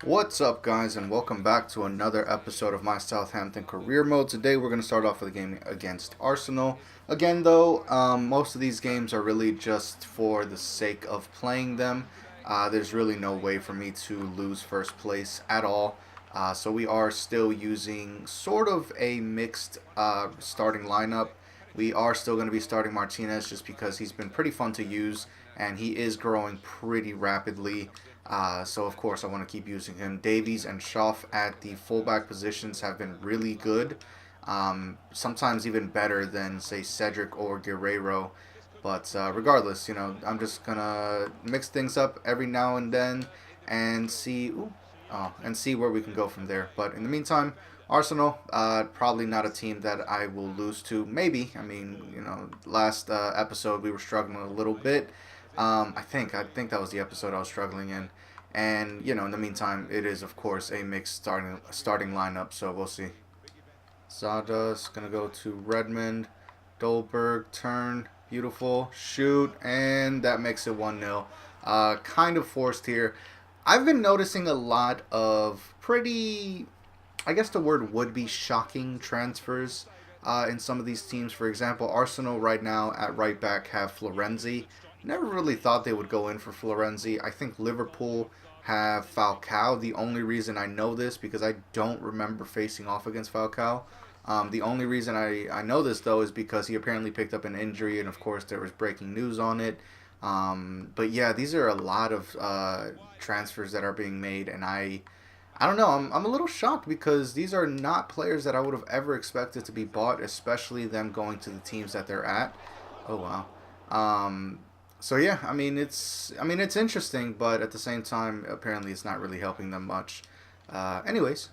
What's up, guys, and welcome back to another episode of my Southampton career mode. Today we're going to start off with a game against Arsenal. Again, though, most of these games are really just for the sake of playing them. There's really no way for me to lose first place at all. So we are still using sort of a mixed starting lineup. We are still going to be starting Martinez just because he's been pretty fun to use and he is growing pretty rapidly. So of course I want to keep using him. Davies and Schaff at the fullback positions have been really good. Sometimes even better than say Cedric or Guerrero. But regardless, I'm just gonna mix things up every now and then and see where we can go from there. But in the meantime, Arsenal, probably not a team that I will lose to. Maybe. I mean, last episode we were struggling a little bit. I think that was the episode I was struggling in. And in the meantime, it is of course a mixed starting lineup. So we'll see. Zada's gonna go to Redmond, Dolberg, turn, beautiful, shoot, and that makes it 1-0. Kind of forced here. I've been noticing a lot of pretty, I guess the word would be shocking transfers in some of these teams. For example, Arsenal right now at right back have Florenzi. Never really thought they would go in for Florenzi. I think Liverpool have Falcao. The only reason I know this because I don't remember facing off against Falcao. The only reason I know this though is because he apparently picked up an injury, and of course there was breaking news on it. But yeah, these are a lot of transfers that are being made, and I don't know. I'm a little shocked because these are not players that I would have ever expected to be bought, especially them going to the teams that they're at. Oh wow. So yeah, it's interesting, but at the same time, apparently it's not really helping them much. Anyways,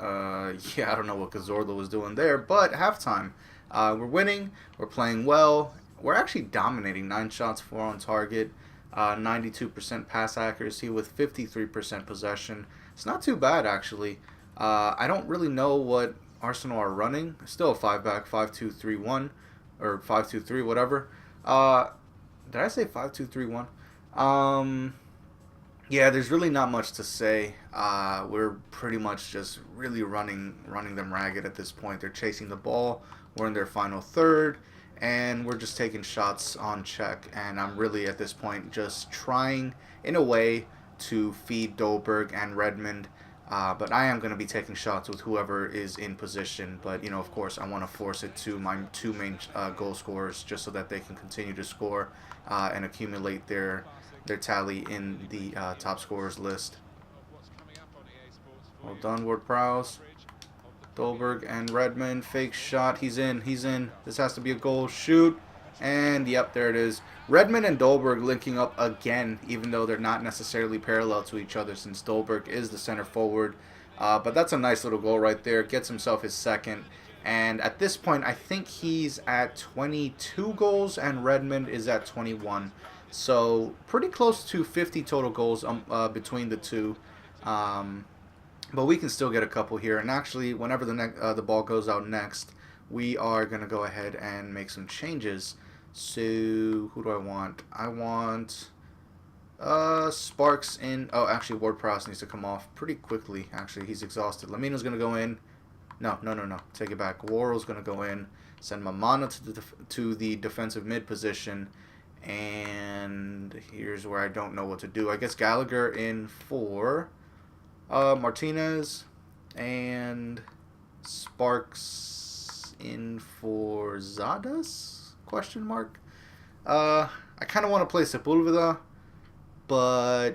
yeah, I don't know what Cazorla was doing there, but halftime, we're winning, we're playing well, we're actually dominating. 9 shots, 4 on target, 92% pass accuracy with 53% possession. It's not too bad actually. I don't really know what Arsenal are running. Still a 5-back, 5-2-3-1 or 5-2-3, whatever. Did I say 5-2-3-1? Yeah, there's really not much to say. We're pretty much just really running them ragged at this point. They're chasing the ball. We're in their final third, and we're just taking shots on check. And I'm really at this point just trying, in a way, to feed Dolberg and Redmond. But I am going to be taking shots with whoever is in position. But, of course, I want to force it to my two main goal scorers just so that they can continue to score and accumulate their tally in the top scorers list. Well done, Ward-Prowse. Dolberg and Redmond. Fake shot. He's in. This has to be a goal. Shoot. And, yep, there it is. Redmond and Dolberg linking up again, even though they're not necessarily parallel to each other since Dolberg is the center forward. But that's a nice little goal right there. Gets himself his second. And at this point, I think he's at 22 goals and Redmond is at 21. So pretty close to 50 total goals between the two. But we can still get a couple here. And actually, whenever the ball goes out next, we are going to go ahead and make some changes. So, who do I want? I want Sparks in. Oh, actually, Ward-Prowse needs to come off pretty quickly. Actually, he's exhausted. Lamina's going to go in. No. Take it back. Worrell's going to go in. Send Mamana to the defensive mid position. And here's where I don't know what to do. I guess Gallagher in for Martinez. And Sparks in for Zadas? Question mark. I kind of want to play Sepulveda, but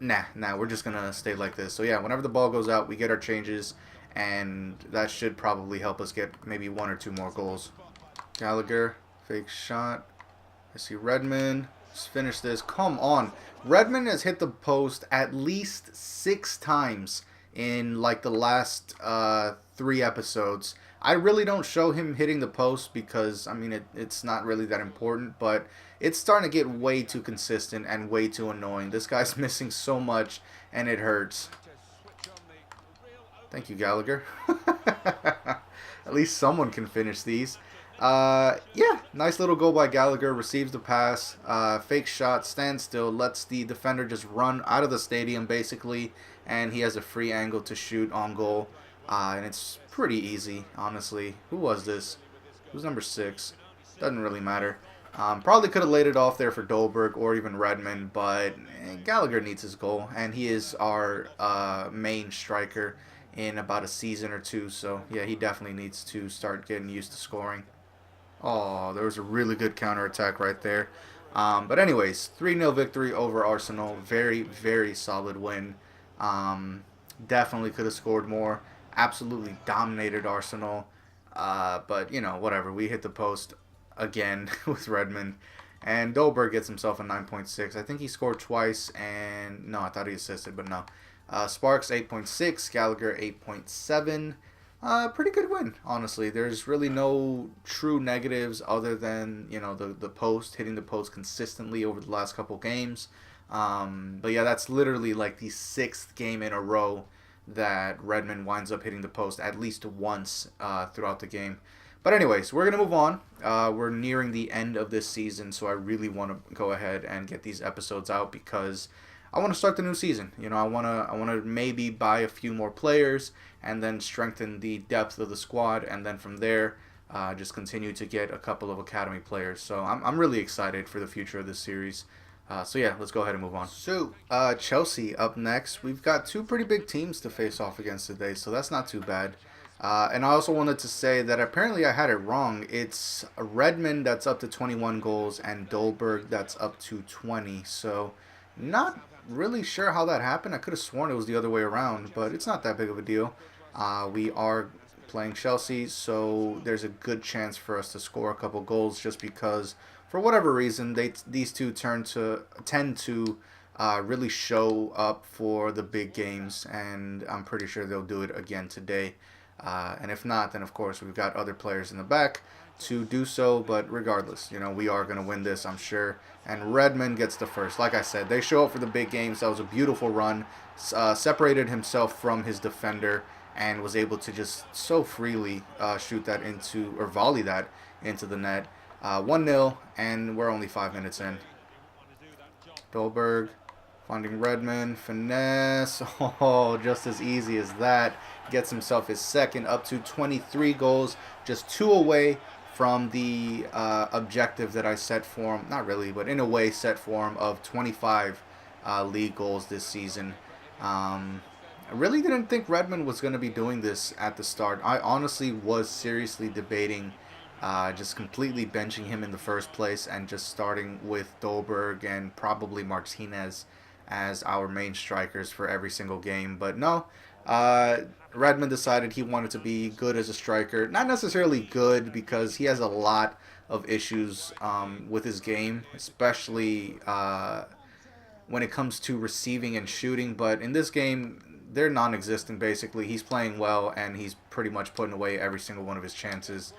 nah, we're just gonna stay like this. So yeah, whenever the ball goes out, we get our changes, and that should probably help us get maybe 1 or 2 more goals. Gallagher, fake shot. I see Redmond. Let's finish this. Come on. Redmond has hit the post at least 6 times in like the last 3 episodes. I really don't show him hitting the post because, it's not really that important, but it's starting to get way too consistent and way too annoying. This guy's missing so much, and it hurts. Thank you, Gallagher. At least someone can finish these. Yeah, nice little goal by Gallagher. Receives the pass, fake shot, stands still, lets the defender just run out of the stadium basically, and he has a free angle to shoot on goal. And it's pretty easy, honestly. Who was this? Who's number 6? Doesn't really matter. Probably could have laid it off there for Dolberg or even Redmond, but Gallagher needs his goal, and he is our main striker in about a season or two. So yeah, he definitely needs to start getting used to scoring. Oh, there was a really good counterattack right there. But anyways, 3-0 victory over Arsenal. Very, very solid win. Um, Definitely could have scored more. Absolutely dominated Arsenal. But, you know, whatever. We hit the post again with Redmond. And Dolberg gets himself a 9.6. I think he scored twice. And, no, I thought he assisted, but no. Sparks 8.6. Gallagher 8.7. Pretty good win, honestly. There's really no true negatives other than, you know, the post, hitting the post consistently over the last couple games. But yeah, that's literally like the 6th game in a row that Redmond winds up hitting the post at least once throughout the game. But anyways, we're going to move on. We're nearing the end of this season, so I really want to go ahead and get these episodes out because I want to start the new season. You know, I want to maybe buy a few more players and then strengthen the depth of the squad, and then from there, just continue to get a couple of academy players. So I'm really excited for the future of this series. So yeah, let's go ahead and move on. So Chelsea up next. We've got 2 pretty big teams to face off against today, so that's not too bad. And I also wanted to say that apparently I had it wrong. It's Redmond that's up to 21 goals and Dolberg that's up to 20. So not really sure how that happened. I could have sworn it was the other way around, but it's not that big of a deal. We are playing Chelsea, so there's a good chance for us to score a couple goals just because, for whatever reason, these two tend to really show up for the big games, and I'm pretty sure they'll do it again today. And if not, then of course we've got other players in the back to do so, but regardless, you know, we are going to win this, I'm sure. And Redmond gets the first. Like I said, they show up for the big games. That was a beautiful run. Separated himself from his defender and was able to just so freely shoot that into, or volley that into the net. 1-0, and we're only 5 minutes in. Dolberg finding Redmond, finesse. Oh, just as easy as that. Gets himself his second, up to 23 goals, just 2 away from the objective that I set for him. Not really, but in a way set for him of 25 league goals this season. I really didn't think Redmond was going to be doing this at the start. I honestly was seriously debating just completely benching him in the first place and just starting with Dolberg and probably Martinez as our main strikers for every single game. But no, Redmond decided he wanted to be good as a striker. Not necessarily good, because he has a lot of issues with his game, especially when it comes to receiving and shooting. But in this game, they're non-existent basically. He's playing well, and he's pretty much putting away every single one of his chances.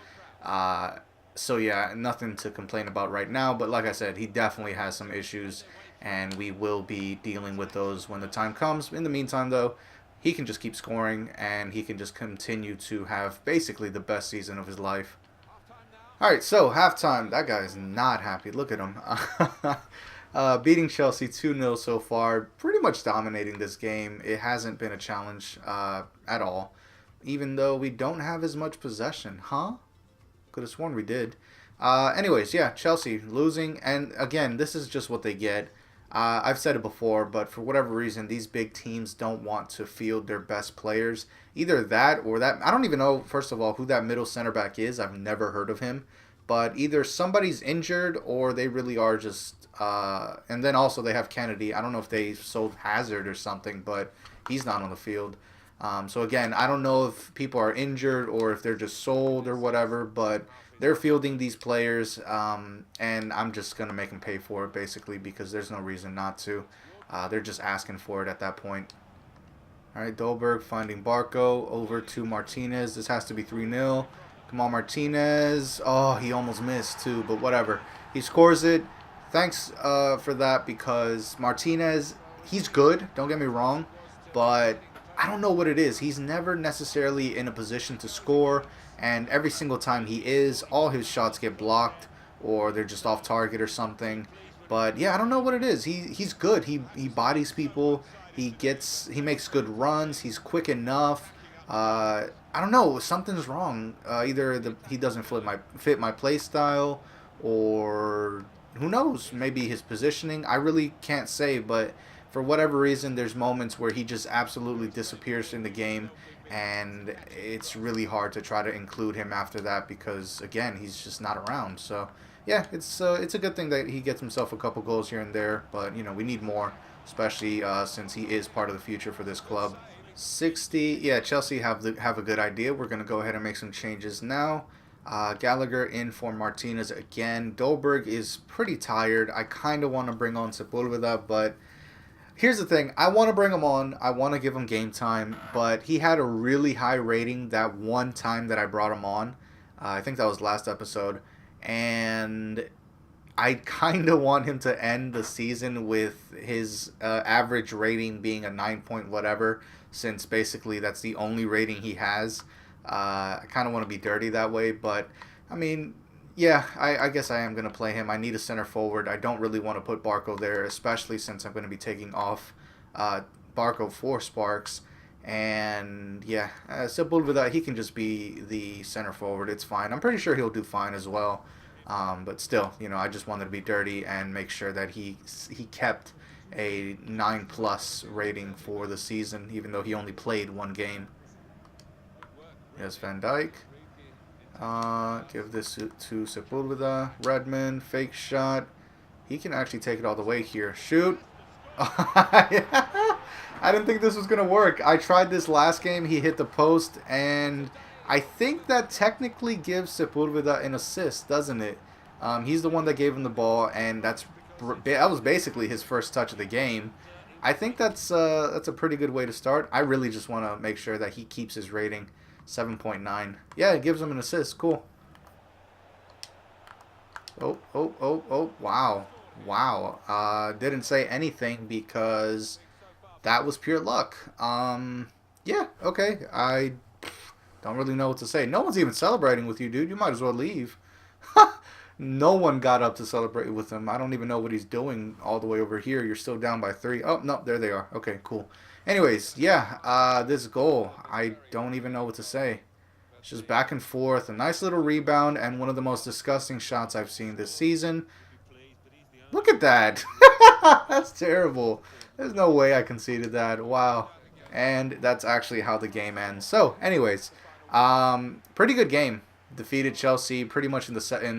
So yeah, nothing to complain about right now. But like I said, he definitely has some issues, and we will be dealing with those when the time comes. In the meantime, though, he can just keep scoring, and he can just continue to have basically the best season of his life. Alright, so halftime. That guy is not happy. Look at him. Beating Chelsea 2-0 so far. Pretty much dominating this game. It hasn't been a challenge at all. Even though we don't have as much possession. Huh? Could have sworn we did. Anyways, yeah, Chelsea losing. And again, this is just what they get. I've said it before, but for whatever reason, these big teams don't want to field their best players. Either that or that. I don't even know, first of all, who that middle center back is. I've never heard of him. But either somebody's injured or they really are just... and then also they have Kennedy. I don't know if they sold Hazard or something, but he's not on the field. So again, I don't know if people are injured or if they're just sold or whatever, but they're fielding these players, and I'm just going to make them pay for it, basically, because there's no reason not to. They're just asking for it at that point. All right, Dolberg finding Barco over to Martinez. This has to be 3-0. Come on, Martinez. Oh, he almost missed, too, but whatever. He scores it. Thanks for that, because Martinez, he's good, don't get me wrong, but I don't know what it is. He's never necessarily in a position to score, and every single time he is, all his shots get blocked or they're just off target or something. But yeah, I don't know what it is. He's good. He bodies people. He makes good runs. He's quick enough. I don't know. Something's wrong. Either he doesn't fit my play style, or who knows? Maybe his positioning. I really can't say, but for whatever reason, there's moments where he just absolutely disappears in the game, and it's really hard to try to include him after that because, again, he's just not around. So, yeah, it's a good thing that he gets himself a couple goals here and there, but, you know, we need more, especially since he is part of the future for this club. 60, yeah, Chelsea have a good idea. We're going to go ahead and make some changes now. Gallagher in for Martinez again. Dolberg is pretty tired. I kind of want to bring on Sepulveda, but here's the thing. I want to bring him on. I want to give him game time, but he had a really high rating that one time that I brought him on. I think that was last episode, and I kind of want him to end the season with his average rating being a 9 point whatever, since basically that's the only rating he has. I kind of want to be dirty that way, but I mean, yeah, I guess I am going to play him. I need a center forward. I don't really want to put Barco there, especially since I'm going to be taking off Barco for Sparks. And yeah, Sepulveda, he can just be the center forward. It's fine. I'm pretty sure he'll do fine as well. But still, you know, I just wanted to be dirty and make sure that he kept a 9+ rating for the season, even though he only played one game. Yes, Van Dijk. Give this to Sepulveda. Redmond, fake shot. He can actually take it all the way here. Shoot. I didn't think this was going to work. I tried this last game. He hit the post, and I think that technically gives Sepulveda an assist, doesn't it? He's the one that gave him the ball, and that was basically his first touch of the game. I think that's a pretty good way to start. I really just want to make sure that he keeps his rating. 7.9. Yeah, it gives him an assist. Cool. Oh. Wow. Wow. Didn't say anything because that was pure luck. Yeah, okay. I don't really know what to say. No one's even celebrating with you, dude. You might as well leave. No one got up to celebrate with him. I don't even know what he's doing all the way over here. You're still down by 3. Oh, no, there they are. Okay, cool. Anyways, yeah, this goal, I don't even know what to say. It's just back and forth. A nice little rebound and one of the most disgusting shots I've seen this season. Look at that. That's terrible. There's no way I conceded that. Wow. And that's actually how the game ends. So, anyways, pretty good game. Defeated Chelsea pretty much in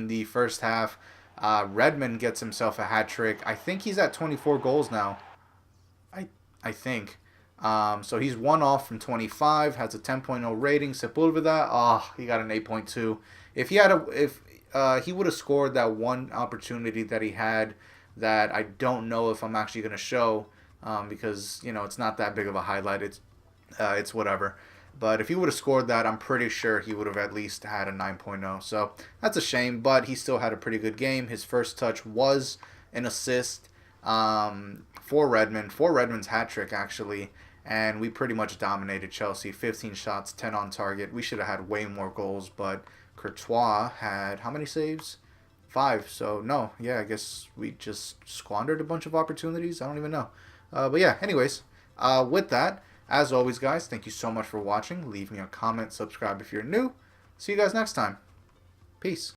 the first half. Redmond gets himself a hat trick. I think he's at 24 goals now. I think. So he's one off from 25. Has a 10.0 rating. Sepulveda, he got an 8.2. If he would have scored that one opportunity that he had, that I don't know if I'm actually going to show, because you know it's not that big of a highlight. It's whatever. But if he would have scored that, I'm pretty sure he would have at least had a 9.0. So that's a shame, but he still had a pretty good game. His first touch was an assist for Redmond, for Redmond's hat trick, actually. And we pretty much dominated Chelsea. 15 shots, 10 on target. We should have had way more goals, but Courtois had how many saves? 5. So, no. Yeah, I guess we just squandered a bunch of opportunities. I don't even know. But yeah, anyways, with that, as always, guys, thank you so much for watching. Leave me a comment, subscribe if you're new. See you guys next time. Peace.